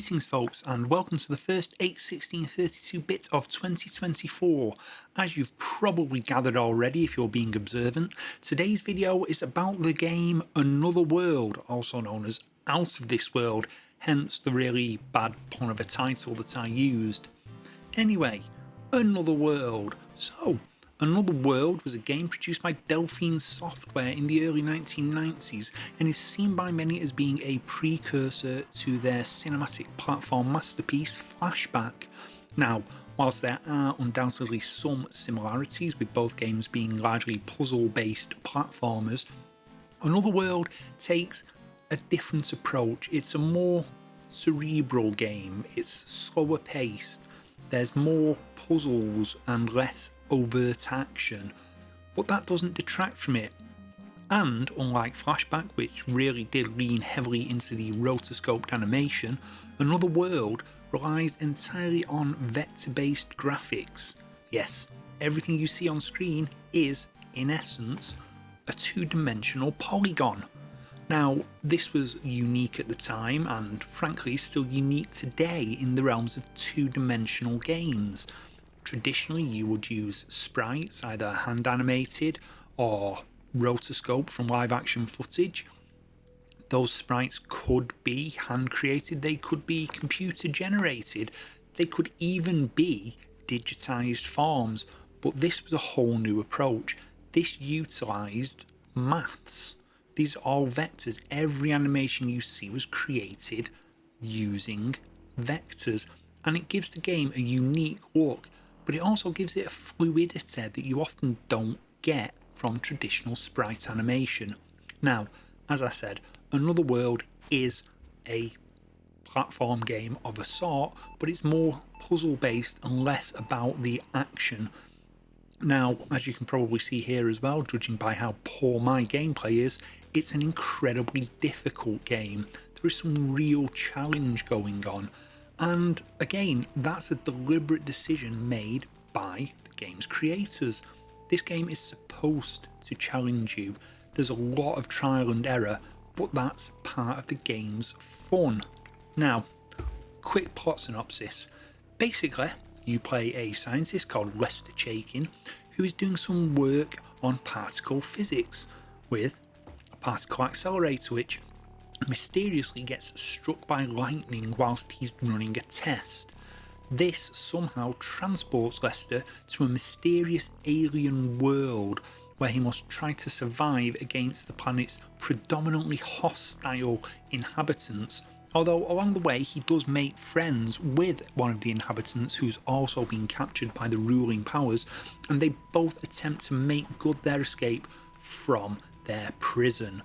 Greetings folks, and welcome to the first 8/16/32-bit of 2024. As you've probably gathered already if you're being observant, today's video is about the game Another World, also known as Out of This World, hence the really bad pun of a title that I used. Anyway, Another World. So, Another World was a game produced by Delphine Software in the early 1990s and is seen by many as being a precursor to their cinematic platform masterpiece Flashback. Now, whilst there are undoubtedly some similarities with both games being largely puzzle-based platformers, Another World takes a different approach. It's a more cerebral game, it's slower paced, there's more puzzles and less overt action, but that doesn't detract from it. And unlike Flashback, which really did lean heavily into the rotoscoped animation, Another World relies entirely on vector-based graphics. Yes, everything you see on screen is, in essence, a two-dimensional polygon. Now, this was unique at the time and frankly still unique today in the realms of two-dimensional games. Traditionally you would use sprites, either hand animated or rotoscope from live action footage. Those sprites could be hand created, they could be computer generated, they could even be digitized forms, but this was a whole new approach. This utilized maths. These are all vectors. Every animation you see was created using vectors, and it gives the game a unique look, but it also gives it a fluidity that you often don't get from traditional sprite animation. Now, as I said, Another World is a platform game of a sort, but it's more puzzle based and less about the action. Now, as you can probably see here as well, judging by how poor my gameplay is, it's an incredibly difficult game. There is some real challenge going on. And again, that's a deliberate decision made by the game's creators. This game is supposed to challenge you. There's a lot of trial and error, but that's part of the game's fun. Now, quick plot synopsis. Basically, you play a scientist called Lester Chaikin who is doing some work on particle physics with a particle accelerator which mysteriously gets struck by lightning whilst he's running a test. This somehow transports Lester to a mysterious alien world where he must try to survive against the planet's predominantly hostile inhabitants, although along the way he does make friends with one of the inhabitants who's also been captured by the ruling powers, and they both attempt to make good their escape from their prison.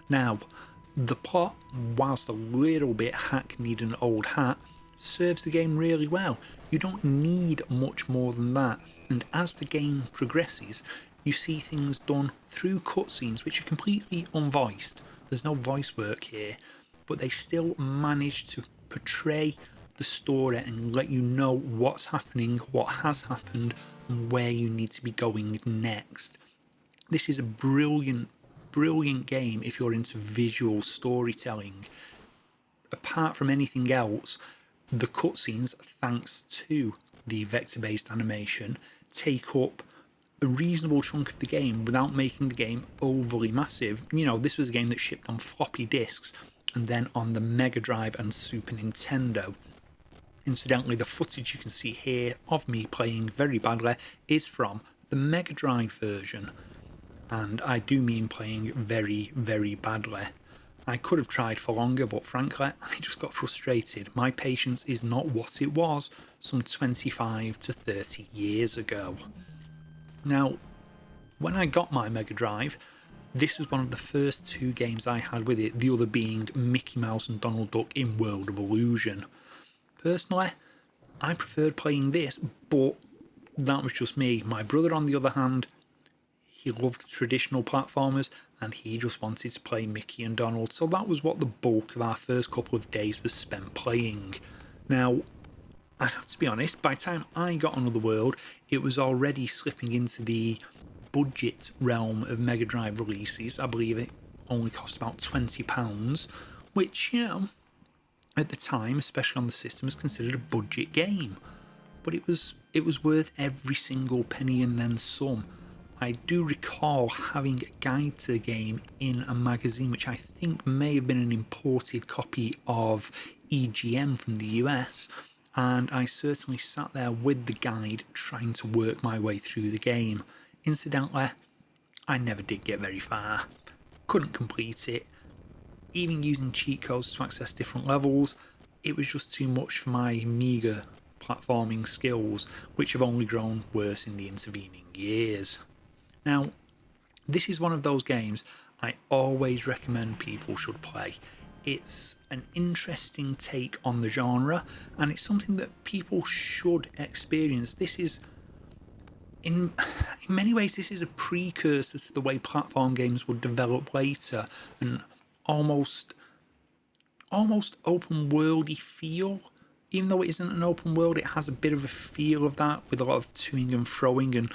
Now, the plot, whilst a little bit hackneyed and old hat, serves the game really well. You don't need much more than that, and as the game progresses, you see things done through cutscenes which are completely unvoiced. There's no voice work here, but they still manage to portray the story and let you know what's happening, what has happened, and where you need to be going next. This is a brilliant game if you're into visual storytelling. Apart from anything else, the cutscenes, thanks to the vector-based animation, take up a reasonable chunk of the game without making the game overly massive. You know, this was a game that shipped on floppy disks and then on the Mega Drive and Super Nintendo. Incidentally, the footage you can see here of me playing very badly is from the Mega Drive version. And I do mean playing very, very badly. I could have tried for longer, but frankly, I just got frustrated. My patience is not what it was some 25 to 30 years ago. Now, when I got my Mega Drive, this is one of the first two games I had with it, the other being Mickey Mouse and Donald Duck in World of Illusion. Personally, I preferred playing this, but that was just me. My brother, on the other hand, he loved traditional platformers and he just wanted to play Mickey and Donald, so that was what the bulk of our first couple of days was spent playing. Now, I have to be honest, by the time I got Another World, it was already slipping into the budget realm of Mega Drive releases. I believe it only cost about £20, which, you know, at the time, especially on the system, was considered a budget game. But it was worth every single penny and then some. I do recall having a guide to the game in a magazine, which I think may have been an imported copy of EGM from the US, and I certainly sat there with the guide trying to work my way through the game. Incidentally, I never did get very far. Couldn't complete it. Even using cheat codes to access different levels, it was just too much for my meagre platforming skills, which have only grown worse in the intervening years. Now, this is one of those games I always recommend people should play. It's an interesting take on the genre, and it's something that people should experience. This is, in many ways, this is a precursor to the way platform games would develop later, and almost open worldy feel. Even though it isn't an open world, it has a bit of a feel of that, with a lot of toing and froing and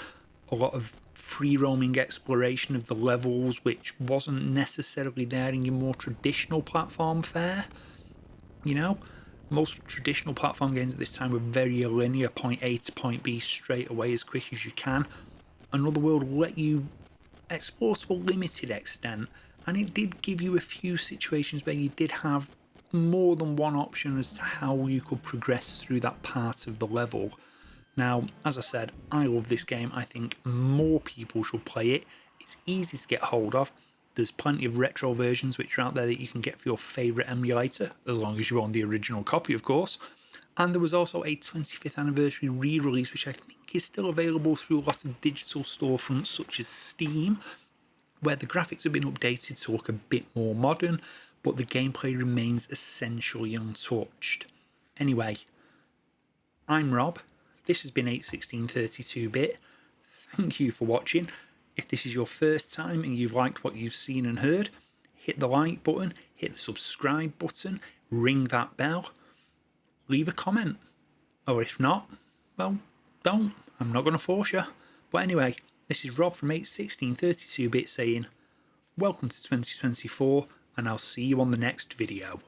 a lot of free roaming exploration of the levels, which wasn't necessarily there in your more traditional platform fare. You know, most traditional platform games at this time were very linear, point A to point B straight away as quick as you can. Another World let you explore to a limited extent, and it did give you a few situations where you did have more than one option as to how you could progress through that part of the level. Now, as I said, I love this game. I think more people should play it. It's easy to get hold of. There's plenty of retro versions which are out there that you can get for your favourite emulator, as long as you own the original copy, of course. And there was also a 25th anniversary re-release, which I think is still available through a lot of digital storefronts such as Steam, where the graphics have been updated to look a bit more modern, but the gameplay remains essentially untouched. Anyway, I'm Rob. This has been 81632-bit. Thank you for watching. If this is your first time and you've liked what you've seen and heard, hit the like button, hit the subscribe button, ring that bell, leave a comment. Or if not, well, don't. I'm not going to force you. But anyway, this is Rob from 81632-bit saying, welcome to 2024, and I'll see you on the next video.